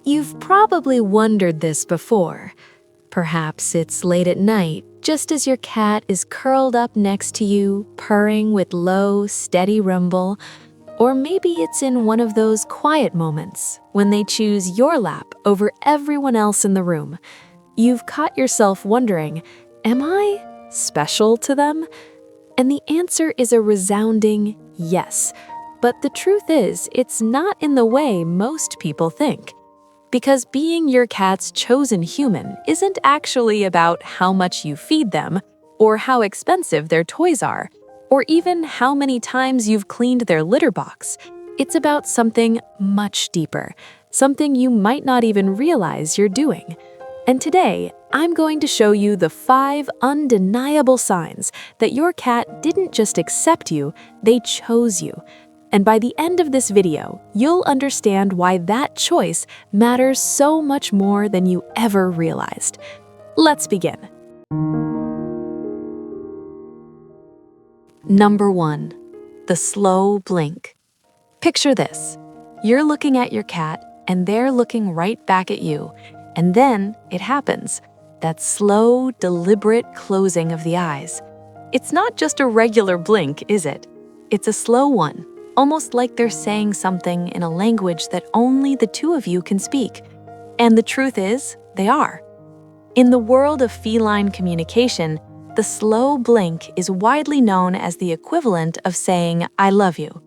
You've probably wondered this before. Perhaps it's late at night, just as your cat is curled up next to you, purring with low, steady rumble. Or maybe it's in one of those quiet moments when they choose your lap over everyone else in the room. You've caught yourself wondering, am I special to them? And the answer is a resounding yes. But the truth is, it's not in the way most people think. Because being your cat's chosen human isn't actually about how much you feed them, or how expensive their toys are, or even how many times you've cleaned their litter box. It's about something much deeper, something you might not even realize you're doing. And today, I'm going to show you the 5 undeniable signs that your cat didn't just accept you, they chose you. And by the end of this video, you'll understand why that choice matters so much more than you ever realized. Let's begin. Number 1. The slow blink. Picture this. You're looking at your cat, and they're looking right back at you. And then it happens. That slow, deliberate closing of the eyes. It's not just a regular blink, is it? It's a slow one. Almost like they're saying something in a language that only the two of you can speak. And the truth is, they are. In the world of feline communication, the slow blink is widely known as the equivalent of saying, "I love you."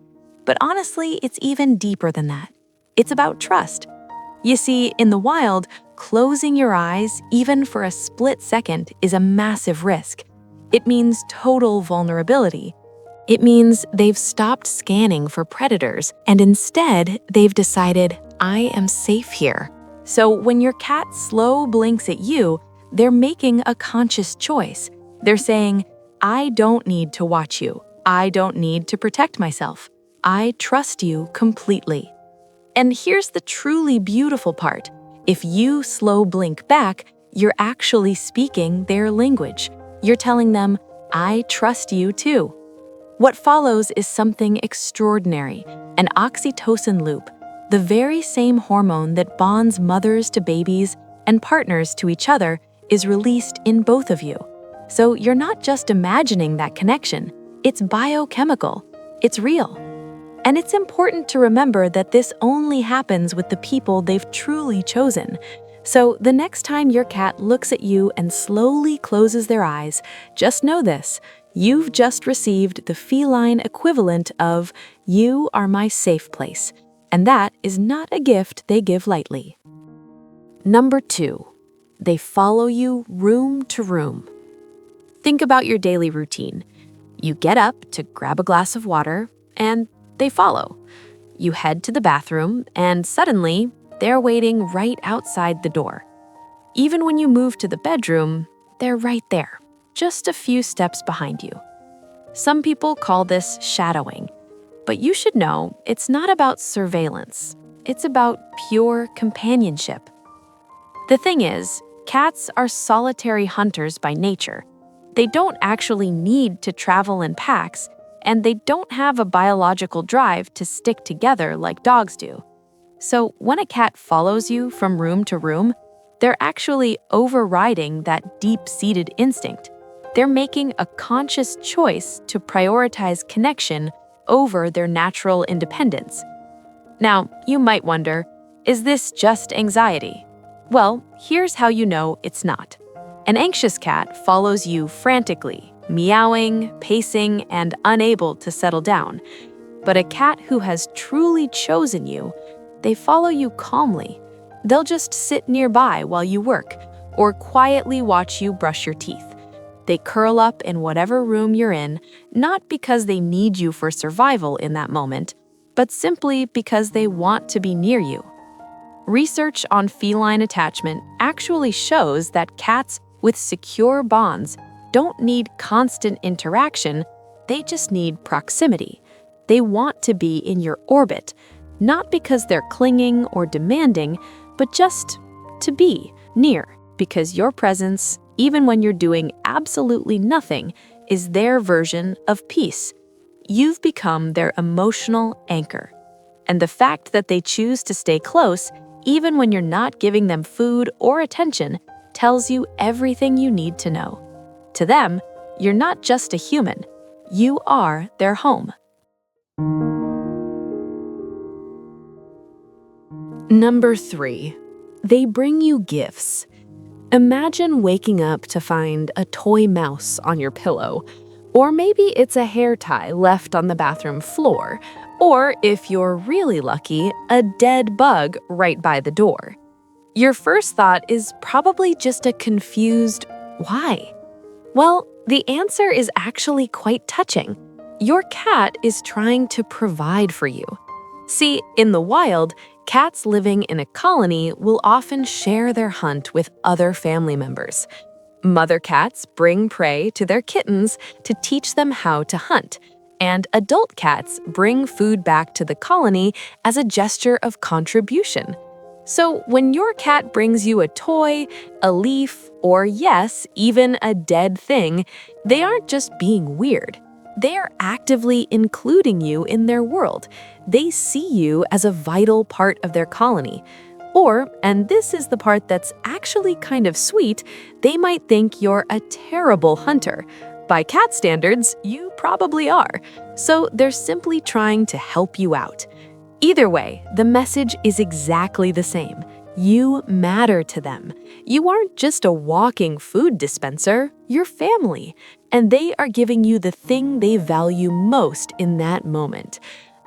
But honestly, it's even deeper than that. It's about trust. You see, in the wild, closing your eyes, even for a split second, is a massive risk. It means total vulnerability. It means they've stopped scanning for predators, and instead, they've decided, I am safe here. So when your cat slow blinks at you, they're making a conscious choice. They're saying, I don't need to watch you. I don't need to protect myself. I trust you completely. And here's the truly beautiful part. If you slow blink back, you're actually speaking their language. You're telling them, I trust you too. What follows is something extraordinary, an oxytocin loop, the very same hormone that bonds mothers to babies and partners to each other is released in both of you. So you're not just imagining that connection, it's biochemical, it's real. And it's important to remember that this only happens with the people they've truly chosen. So the next time your cat looks at you and slowly closes their eyes, just know this. You've just received the feline equivalent of, you are my safe place. And that is not a gift they give lightly. Number 2, they follow you room to room. Think about your daily routine. You get up to grab a glass of water, and they follow. You head to the bathroom, and suddenly, they're waiting right outside the door. Even when you move to the bedroom, they're right there, just a few steps behind you. Some people call this shadowing, but you should know it's not about surveillance. It's about pure companionship. The thing is, cats are solitary hunters by nature. They don't actually need to travel in packs, and they don't have a biological drive to stick together like dogs do. So when a cat follows you from room to room, they're actually overriding that deep-seated instinct. They're making a conscious choice to prioritize connection over their natural independence. Now, you might wonder, is this just anxiety? Well, here's how you know it's not. An anxious cat follows you frantically, meowing, pacing, and unable to settle down. But a cat who has truly chosen you, they follow you calmly. They'll just sit nearby while you work, or quietly watch you brush your teeth. They curl up in whatever room you're in, not because they need you for survival in that moment, but simply because they want to be near you. Research on feline attachment actually shows that cats with secure bonds don't need constant interaction, they just need proximity. They want to be in your orbit, not because they're clinging or demanding, but just to be near, because your presence, even when you're doing absolutely nothing, is their version of peace. You've become their emotional anchor. And the fact that they choose to stay close, even when you're not giving them food or attention, tells you everything you need to know. To them, you're not just a human. You are their home. Number 3. They bring you gifts. Imagine waking up to find a toy mouse on your pillow. Or maybe it's a hair tie left on the bathroom floor. Or, if you're really lucky, a dead bug right by the door. Your first thought is probably just a confused, why? Well, the answer is actually quite touching. Your cat is trying to provide for you. See, in the wild, cats living in a colony will often share their hunt with other family members. Mother cats bring prey to their kittens to teach them how to hunt, and adult cats bring food back to the colony as a gesture of contribution. So when your cat brings you a toy, a leaf, or yes, even a dead thing, they aren't just being weird. They are actively including you in their world. They see you as a vital part of their colony. Or, and this is the part that's actually kind of sweet, they might think you're a terrible hunter. By cat standards, you probably are. So they're simply trying to help you out. Either way, the message is exactly the same. You matter to them. You aren't just a walking food dispenser, you're family. And they are giving you the thing they value most in that moment.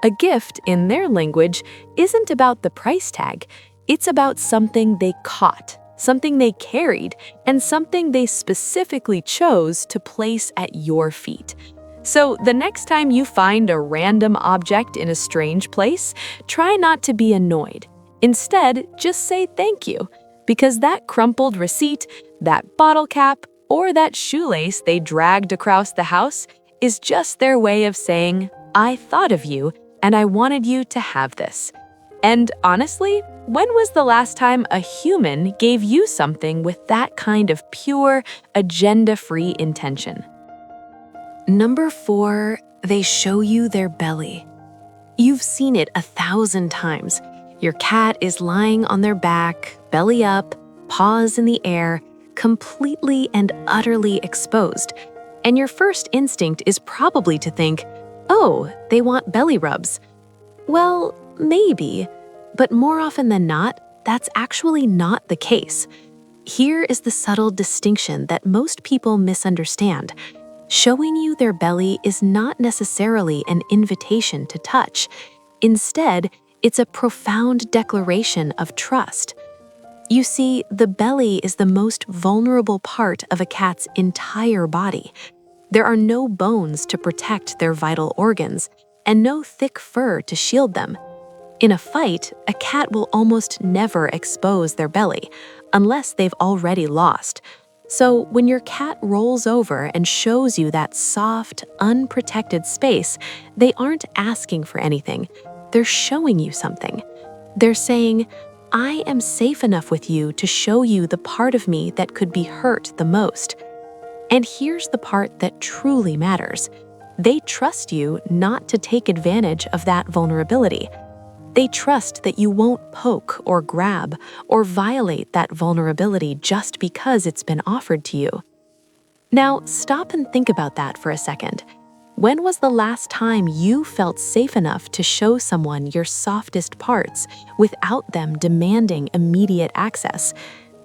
A gift, in their language, isn't about the price tag. It's about something they caught, something they carried, and something they specifically chose to place at your feet. So the next time you find a random object in a strange place, try not to be annoyed. Instead, just say thank you, because that crumpled receipt, that bottle cap, or that shoelace they dragged across the house is just their way of saying, I thought of you and I wanted you to have this. And honestly, when was the last time a human gave you something with that kind of pure, agenda-free intention? Number 4, they show you their belly. You've seen it 1,000 times. Your cat is lying on their back, belly up, paws in the air, completely and utterly exposed. And your first instinct is probably to think, oh, they want belly rubs. Well, maybe, but more often than not, that's actually not the case. Here is the subtle distinction that most people misunderstand. Showing you their belly is not necessarily an invitation to touch. Instead, it's a profound declaration of trust. You see, the belly is the most vulnerable part of a cat's entire body. There are no bones to protect their vital organs, and no thick fur to shield them. In a fight, a cat will almost never expose their belly, unless they've already lost. So when your cat rolls over and shows you that soft, unprotected space, they aren't asking for anything. They're showing you something. They're saying, I am safe enough with you to show you the part of me that could be hurt the most. And here's the part that truly matters. They trust you not to take advantage of that vulnerability. They trust that you won't poke or grab or violate that vulnerability just because it's been offered to you. Now, stop and think about that for a second. When was the last time you felt safe enough to show someone your softest parts without them demanding immediate access?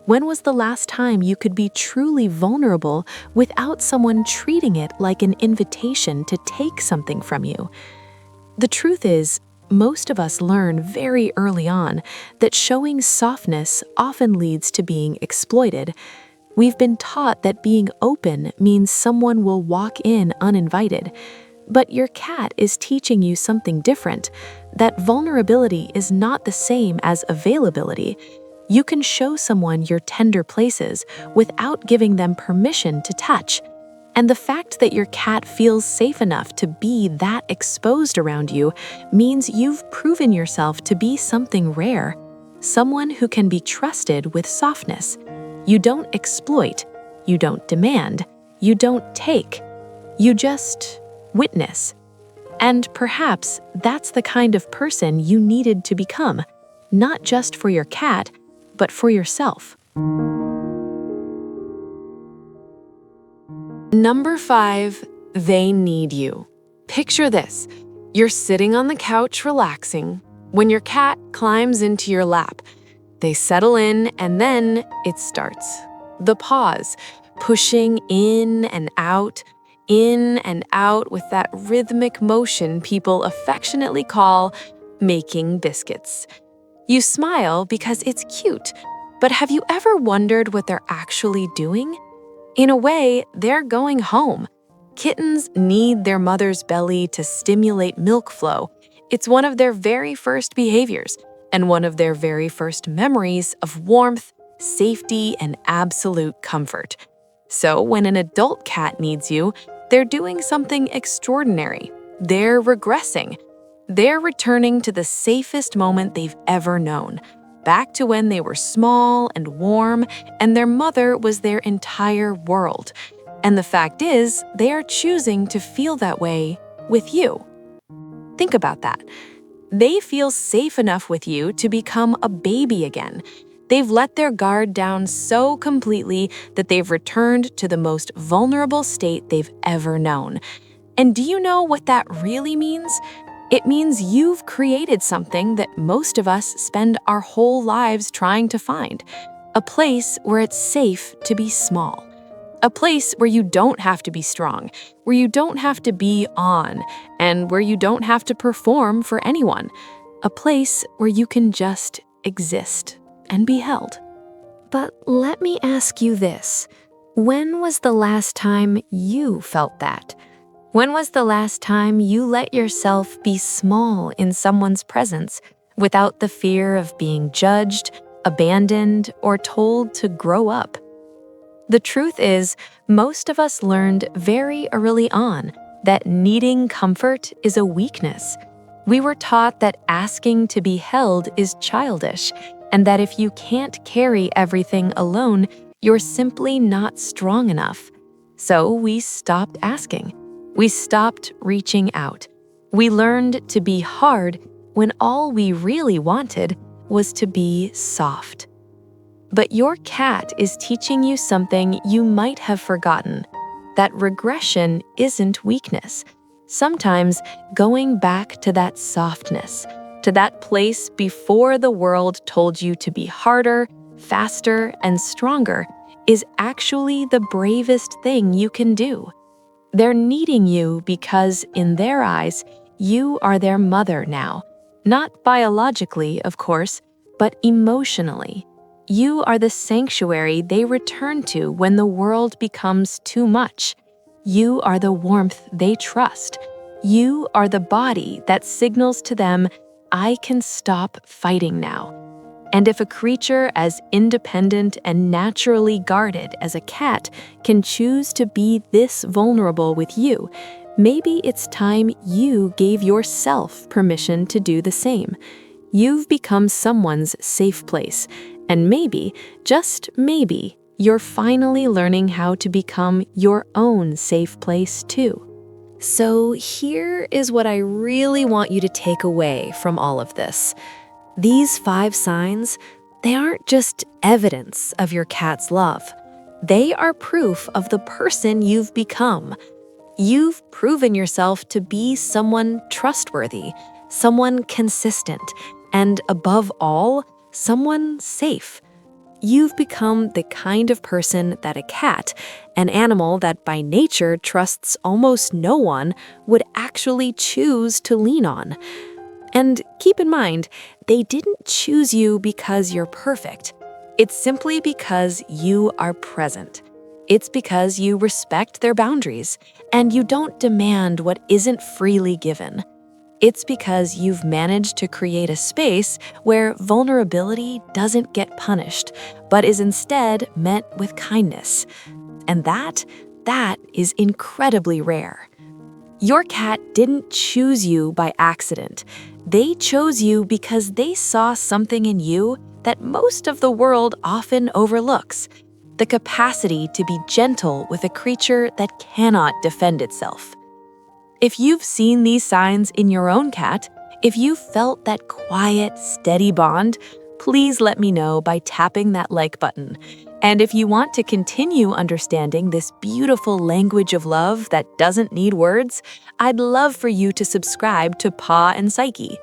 When was the last time you could be truly vulnerable without someone treating it like an invitation to take something from you? The truth is, most of us learn very early on that showing softness often leads to being exploited. We've been taught that being open means someone will walk in uninvited. But your cat is teaching you something different, that vulnerability is not the same as availability. You can show someone your tender places without giving them permission to touch. And the fact that your cat feels safe enough to be that exposed around you means you've proven yourself to be something rare, someone who can be trusted with softness. You don't exploit, you don't demand, you don't take, you just witness. And perhaps that's the kind of person you needed to become, not just for your cat, but for yourself. Number 5, they need you. Picture this. You're sitting on the couch relaxing when your cat climbs into your lap. They settle in and then it starts. The pause, pushing in and out with that rhythmic motion people affectionately call making biscuits. You smile because it's cute, but have you ever wondered what they're actually doing? In a way, they're going home. Kittens need their mother's belly to stimulate milk flow. It's one of their very first behaviors and one of their very first memories of warmth, safety, and absolute comfort. So when an adult cat needs you, they're doing something extraordinary. They're regressing. They're returning to the safest moment they've ever known, back to when they were small and warm and their mother was their entire world. And the fact is, they are choosing to feel that way with you. Think about that. They feel safe enough with you to become a baby again. They've let their guard down so completely that they've returned to the most vulnerable state they've ever known. And do you know what that really means? It means you've created something that most of us spend our whole lives trying to find. A place where it's safe to be small. A place where you don't have to be strong, where you don't have to be on, and where you don't have to perform for anyone. A place where you can just exist and be held. But let me ask you this. When was the last time you felt that? When was the last time you let yourself be small in someone's presence without the fear of being judged, abandoned, or told to grow up? The truth is, most of us learned very early on that needing comfort is a weakness. We were taught that asking to be held is childish, and that if you can't carry everything alone, you're simply not strong enough. So we stopped asking. We stopped reaching out. We learned to be hard when all we really wanted was to be soft. But your cat is teaching you something you might have forgotten, that regression isn't weakness. Sometimes going back to that softness, to that place before the world told you to be harder, faster, and stronger, is actually the bravest thing you can do. They're needing you because, in their eyes, you are their mother now. Not biologically, of course, but emotionally. You are the sanctuary they return to when the world becomes too much. You are the warmth they trust. You are the body that signals to them, I can stop fighting now. And if a creature as independent and naturally guarded as a cat can choose to be this vulnerable with you, maybe it's time you gave yourself permission to do the same. You've become someone's safe place, and maybe, just maybe, you're finally learning how to become your own safe place too. So here is what I really want you to take away from all of this. These 5 signs, they aren't just evidence of your cat's love. They are proof of the person you've become. You've proven yourself to be someone trustworthy, someone consistent, and above all, someone safe. You've become the kind of person that a cat, an animal that by nature trusts almost no one, would actually choose to lean on. And keep in mind, they didn't choose you because you're perfect. It's simply because you are present. It's because you respect their boundaries, and you don't demand what isn't freely given. It's because you've managed to create a space where vulnerability doesn't get punished, but is instead met with kindness. And that is incredibly rare. Your cat didn't choose you by accident. They chose you because they saw something in you that most of the world often overlooks: the capacity to be gentle with a creature that cannot defend itself. If you've seen these signs in your own cat, if you felt that quiet, steady bond, please let me know by tapping that like button. And if you want to continue understanding this beautiful language of love that doesn't need words, I'd love for you to subscribe to Paw and Psyche.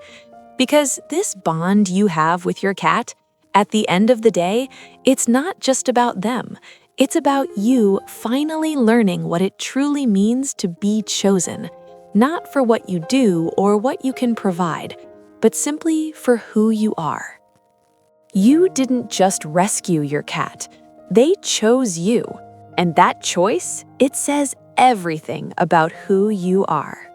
Because this bond you have with your cat, at the end of the day, it's not just about them. It's about you finally learning what it truly means to be chosen, not for what you do or what you can provide, but simply for who you are. You didn't just rescue your cat, they chose you. And that choice, it says everything about who you are.